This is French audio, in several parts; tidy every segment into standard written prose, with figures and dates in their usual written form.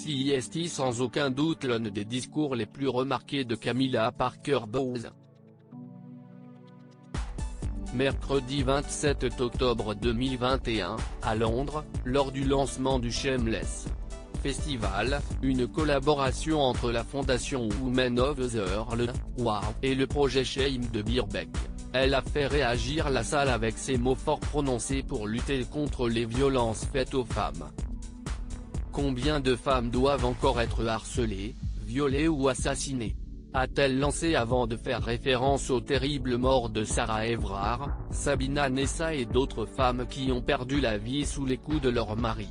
C'est sans aucun doute l'un des discours les plus remarqués de Camilla Parker Bowles. Mercredi 27 octobre 2021, à Londres, lors du lancement du Shameless Festival, une collaboration entre la fondation Women of the World et le projet Shame de Birkbeck, elle a fait réagir la salle avec ses mots forts prononcés pour lutter contre les violences faites aux femmes. Combien de femmes doivent encore être harcelées, violées ou assassinées ? A-t-elle lancé avant de faire référence aux terribles morts de Sarah Everard, Sabina Nessa et d'autres femmes qui ont perdu la vie sous les coups de leur mari.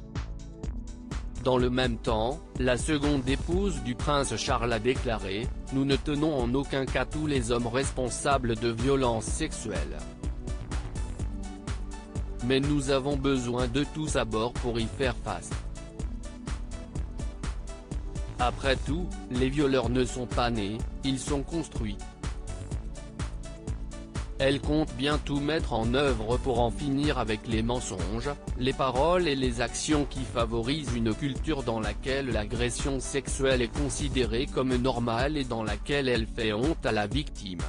Dans le même temps, la seconde épouse du prince Charles a déclaré « Nous ne tenons en aucun cas tous les hommes responsables de violences sexuelles. Mais nous avons besoin de tous à bord pour y faire face. » Après tout, les violeurs ne sont pas nés, ils sont construits. Elle compte bien tout mettre en œuvre pour en finir avec les mensonges, les paroles et les actions qui favorisent une culture dans laquelle l'agression sexuelle est considérée comme normale et dans laquelle elle fait honte à la victime.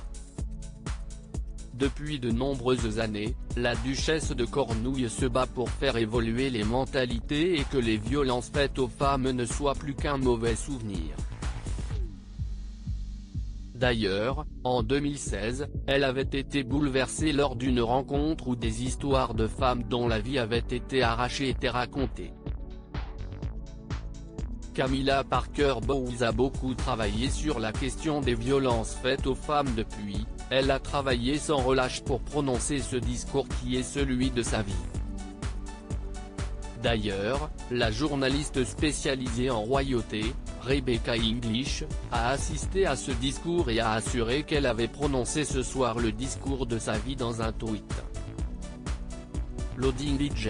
Depuis de nombreuses années, la duchesse de Cornouailles se bat pour faire évoluer les mentalités et que les violences faites aux femmes ne soient plus qu'un mauvais souvenir. D'ailleurs, en 2016, elle avait été bouleversée lors d'une rencontre où des histoires de femmes dont la vie avait été arrachée étaient racontées. Camilla Parker Bowles a beaucoup travaillé sur la question des violences faites aux femmes depuis, elle a travaillé sans relâche pour prononcer ce discours qui est celui de sa vie. D'ailleurs, la journaliste spécialisée en royauté, Rebecca English, a assisté à ce discours et a assuré qu'elle avait prononcé ce soir le discours de sa vie dans un tweet. Loading DJ.